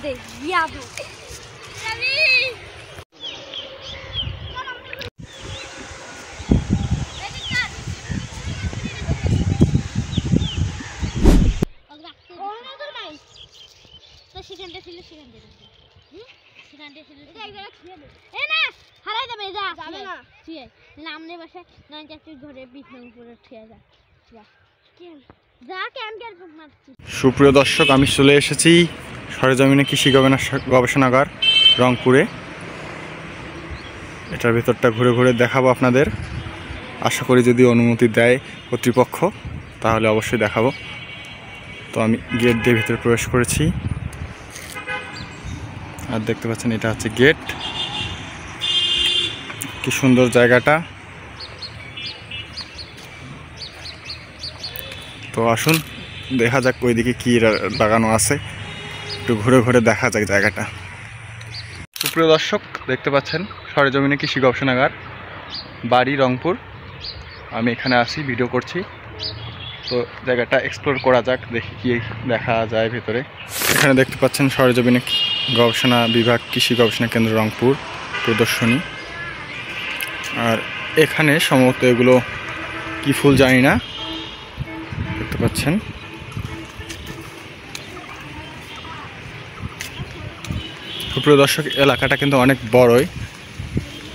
দে গিয়া দু সুপ্রিয় দর্শক, আমি চলে এসেছি সরেজমিনে কৃষি গবেষণাগার রংপুরে। এটার ভেতরটা ঘুরে ঘুরে দেখাবো আপনাদের। আশা করি যদি অনুমতি দেয় কর্তৃপক্ষ তাহলে অবশ্যই দেখাবো। তো আমি গেট দিয়ে ভিতরে প্রবেশ করেছি, আর দেখতে পাচ্ছেন এটা হচ্ছে গেট। কি সুন্দর জায়গাটা। তো আসুন দেখা যাক ওইদিকে কি লাগানো আছে, একটু ঘুরে ঘুরে দেখা যাক জায়গাটা। সুপ্রিয় দর্শক, দেখতে পাচ্ছেন সরেজমিনে কৃষি গবেষণাগার, বাড়ি রংপুর। আমি এখানে আসি, ভিডিও করছি। তো জায়গাটা এক্সপ্লোর করা যাক, দেখি কি দেখা যায় ভেতরে। এখানে দেখতে পাচ্ছেন সরেজমিনে গবেষণা বিভাগ কৃষি গবেষণা কেন্দ্র রংপুর প্রদর্শনী। আর এখানে সম্ভবত এগুলো কি ফুল জানি না, দেখতে পাচ্ছেন। সুপ্রিয় দর্শক, এলাকাটা কিন্তু অনেক বড়ই।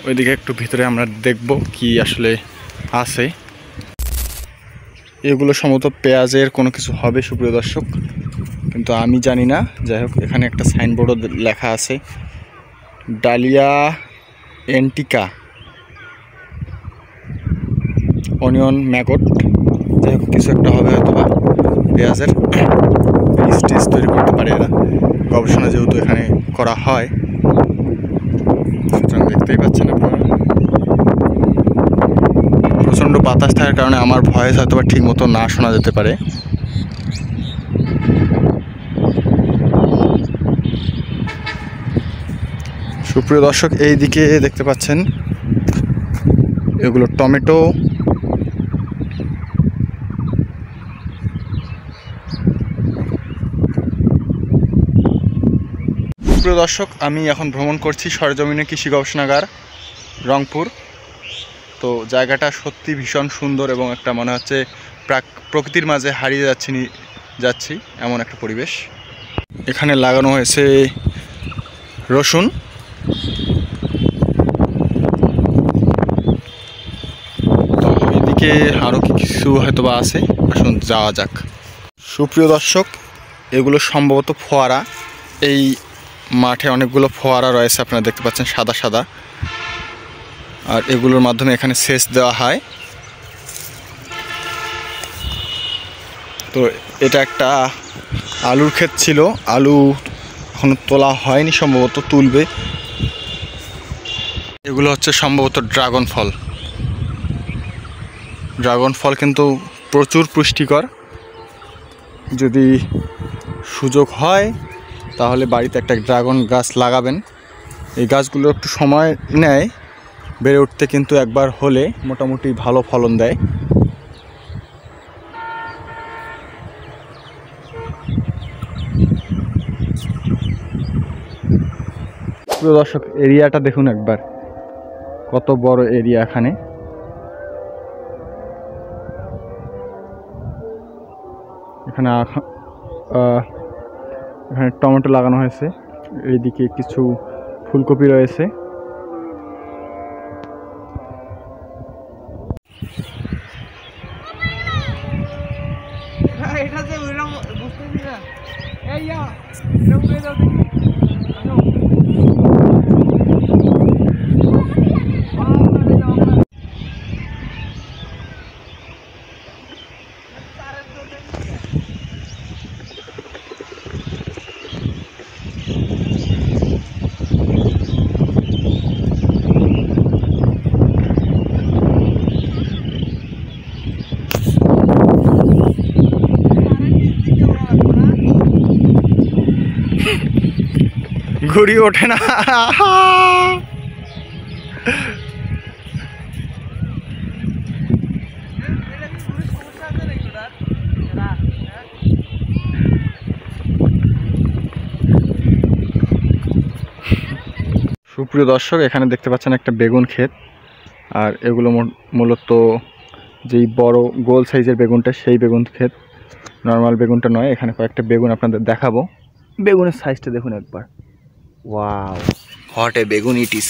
ওইদিকে একটু ভিতরে আমরা দেখব কি আসলে আছে। এগুলো সম্ভবত পেঁয়াজের কোনো কিছু হবে সুপ্রিয় দর্শক, কিন্তু আমি জানি না। যাই হোক, এখানে একটা সাইনবোর্ডও লেখা আছে ডালিয়া এন্টিকা অনিয়ন ম্যাগট। যাই হোক, কিছু একটা হবে হয়তো বা পেঁয়াজের বীজ তৈরি করতে পারে এরা, গবেষণা যেহেতু এখানে করা হয়। সুতরাং দেখতেই পাচ্ছেন আপনারা, প্রচণ্ড বাতাস থাকার কারণে আমার ভয়েস হয়তো বা ঠিক মতো না শোনা যেতে পারে। সুপ্রিয় দর্শক, এই দিকে দেখতে পাচ্ছেন এগুলো টমেটো। সুপ্রিয় দর্শক, আমি এখন ভ্রমণ করছি সরেজমিনে কৃষি গবেষণাগার রংপুর। তো জায়গাটা সত্যি ভীষণ সুন্দর এবং একটা মনে হচ্ছে প্রকৃতির মাঝে হারিয়ে যাচ্ছি এমন একটা পরিবেশ। এখানে লাগানো হয়েছে রসুন। তো এদিকে আরও কিছু হয়তো বা আছে, আসুন যাওয়া যাক। সুপ্রিয় দর্শক, এগুলো সম্ভবত ফোয়ারা। এই মাঠে অনেকগুলো ফোয়ারা রয়েছে, আপনারা দেখতে পাচ্ছেন সাদা সাদা। আর এগুলোর মাধ্যমে এখানে সেচ দেওয়া হয়। তো এটা একটা আলুর ক্ষেত ছিল, আলু এখনো তোলা হয়নি, সম্ভবত তুলবে। এগুলো হচ্ছে সম্ভবত ড্রাগন ফল। ড্রাগন ফল কিন্তু প্রচুর পুষ্টিকর। যদি সুযোগ হয় তাহলে বাড়িতে একটা ড্রাগন গাছ লাগাবেন। এই গাছগুলো একটু সময় নেয় বেড়ে উঠতে, কিন্তু একবার হলে মোটামুটি ভালো ফলন দেয়। প্রিয় দর্শক, এরিয়াটা দেখুন একবার, কত বড় এরিয়া। এখানে এখানে টমেটো লাগানো হয়েছে, এইদিকে কিছু ফুলকপি রয়েছে। ঘুরি ওঠে না। সুপ্রিয় দর্শক, এখানে দেখতে পাচ্ছেন একটা বেগুন ক্ষেত। আর এগুলো মূলত যেই বড় গোল সাইজের বেগুনটা সেই বেগুন ক্ষেত, নর্মাল বেগুনটা নয়। এখানে কয়েকটা বেগুন আপনাদের দেখাবো। বেগুনের সাইজটা দেখুন একবার, ওয়াও, হোয়াট এ বেগুন ইট ইজ।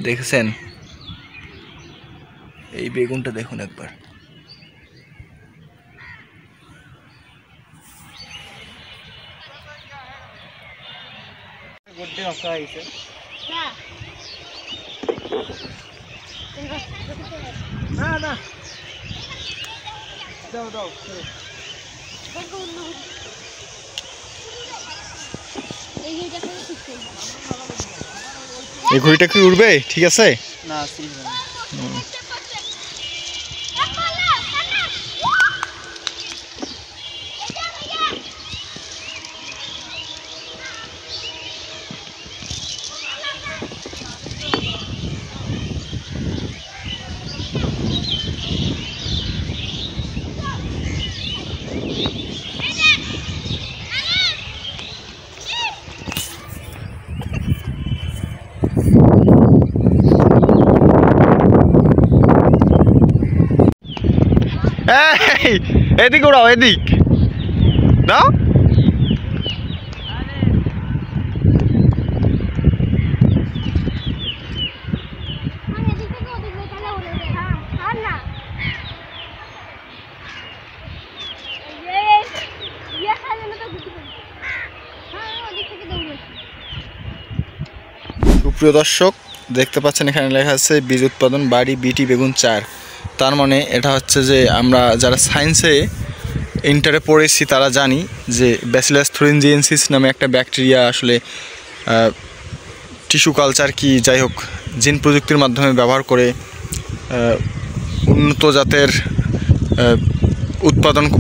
দেখেছেন এই বেগুনটা দেখুন একবার। এই ঘড়িটা কি উড়বে? ঠিক আছে না, এদিক ওড়াও, এদিক দাও। সুপ্রিয় দর্শক, দেখতে পাচ্ছেন এখানে লেখা আছে বীজ উৎপাদন বাড়ি বিটি বেগুন 4। তার মানে এটা হচ্ছে যে আমরা যারা সায়েন্সে ইন্টারে পড়েছি তারা জানি যে ব্যাসিলাস থুরিনজিয়েন্সিস নামে একটা ব্যাকটেরিয়া আসলে টিস্যু কালচার কি যাই হোক জিন প্রযুক্তির মাধ্যমে ব্যবহার করে উন্নত জাতের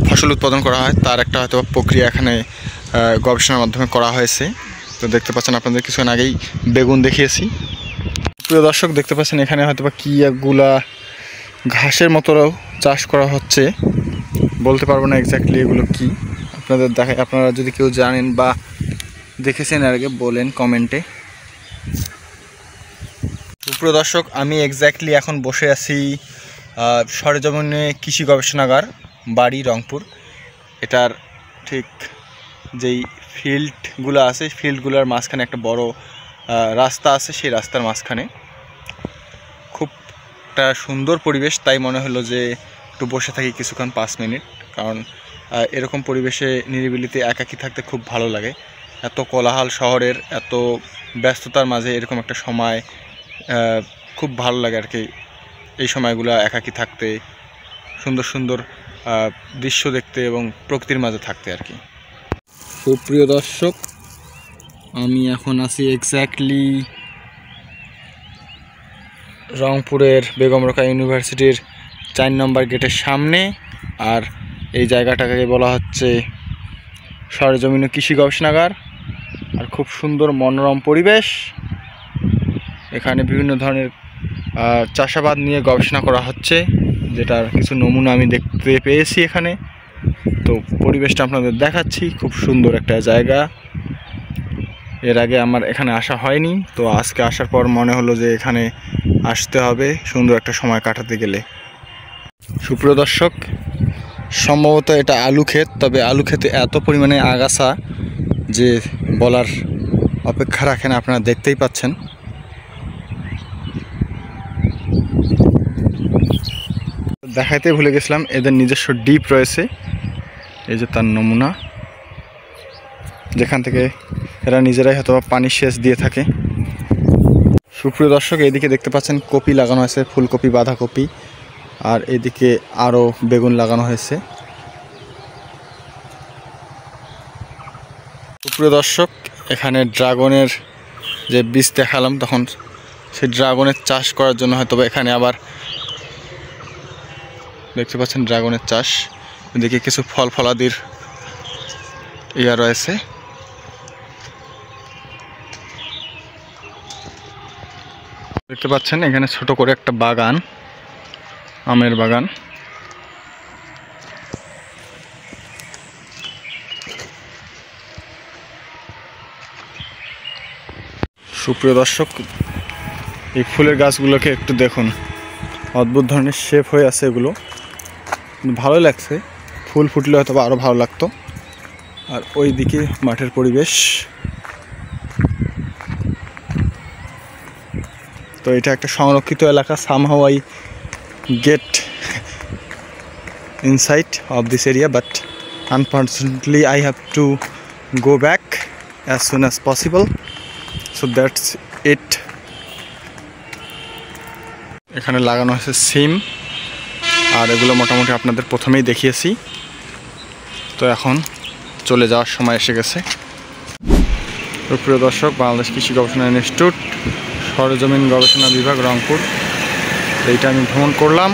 ফসল উৎপাদন করা হয়। তার একটা হয়তো প্রক্রিয়া এখানে গবেষণার মাধ্যমে করা হয়েছে। তো দেখতে পাচ্ছেন আপনাদের কিছুক্ষণ আগেই বেগুন দেখিয়েছি। প্রিয় দর্শক, দেখতে পাচ্ছেন এখানে হয়তো বা কী একগুলা ঘাসের মতোও চাষ করা হচ্ছে, বলতে পারবো না এক্স্যাক্টলি এগুলো কি। আপনাদের দেখায়, আপনারা যদি কেউ জানেন বা দেখেছেন এর আগে বলেন কমেন্টে। প্রিয় দর্শক, আমি এক্স্যাক্টলি এখন বসে আছি সরেজমিনে কৃষি গবেষণাগার, বাড়ি রংপুর। এটার ঠিক যেই ফিল্ডগুলো আছে, ফিল্ডগুলোর মাঝখানে একটা বড় রাস্তা আছে। সেই রাস্তার মাঝখানে খুব একটা সুন্দর পরিবেশ, তাই মনে হলো যে একটু বসে থাকি কিছুক্ষণ 5 মিনিট। কারণ এরকম পরিবেশে নিরিবিলিতে একাকী থাকতে খুব ভালো লাগে। এত কোলাহল শহরের, এত ব্যস্ততার মাঝে এরকম একটা সময় খুব ভালো লাগে আর কি। এই সময়গুলো একাকী থাকতে, সুন্দর সুন্দর দৃশ্য দেখতে এবং প্রকৃতির মাঝে থাকতে আর কি। সুপ্রিয় দর্শক, আমি এখন আছি এক্স্যাক্টলি রংপুরের বেগম রোকেয়া ইউনিভার্সিটির 4 নম্বর গেটের সামনে। আর এই জায়গাটাকে বলা হচ্ছে সরেজমিনে কৃষি গবেষণাগার। আর খুব সুন্দর মনোরম পরিবেশ। এখানে বিভিন্ন ধরনের চাষাবাদ নিয়ে গবেষণা করা হচ্ছে, যেটার কিছু নমুনা আমি দেখতে পেয়েছি এখানে। তো পরিবেশটা আপনাদের দেখাচ্ছি, খুব সুন্দর একটা জায়গা। এর আগে আমার এখানে আসা হয়নি, তো আজকে আসার পর মনে হলো যে এখানে আসতে হবে সুন্দর একটা সময় কাটাতে গেলে। সুপ্রিয় দর্শক, সম্ভবত এটা আলু ক্ষেত, তবে আলু ক্ষেতে এত পরিমাণে আগাছা যে বলার অপেক্ষা রাখেন। আপনারা দেখতেই পাচ্ছেন। দেখাইতে ভুলে গেছিলাম, এদের নিজস্ব ডিপ রয়েছে। এই যে তার নমুনা, যেখান থেকে এরা নিজেরাই হয়তো পানি সেচ দিয়ে থাকে। সুপ্রিয় দর্শক, এইদিকে দেখতে পাচ্ছেন কপি লাগানো হয়েছে, ফুলকপি, বাঁধাকপি। আর এদিকে আরও বেগুন লাগানো হয়েছে। সুপ্রিয় দর্শক, এখানে ড্রাগনের যে বীজ দেখালাম, তখন সেই ড্রাগনের চাষ করার জন্য হয়তো এখানে আবার দেখতে পাচ্ছেন ড্রাগনের চাষ। এদিকে কিছু ফল ফলাদির ইয়া রয়েছে। দেখতে পাচ্ছেন এখানে ছোট করে একটা বাগান, আমের বাগান। সুপ্রিয় দর্শক, এই ফুলের গাছগুলোকে একটু দেখুন, অদ্ভুত ধরনের শেপ হয়ে আছে এগুলো, ভালোই লাগছে। ফুল ফুটলে হয়তো আরও ভালো লাগতো। আর ওই দিকে মাঠের পরিবেশ। তো এটা একটা সংরক্ষিত এলাকা। Somehow I get inside of this area, but unfortunately I have to go back as soon as possible, so that's it. এখানে লাগানো আছে সিম, আর এগুলো মোটামুটি আপনাদের প্রথমেই দেখিয়েছি। তো এখন চলে যাওয়ার সময় এসে গেছে। প্রিয় দর্শক, বাংলাদেশ কৃষি গবেষণা ইনস্টিটিউট, সরেজমিন গবেষণা বিভাগ, রংপুর, এইটা আমি ভ্রমণ করলাম।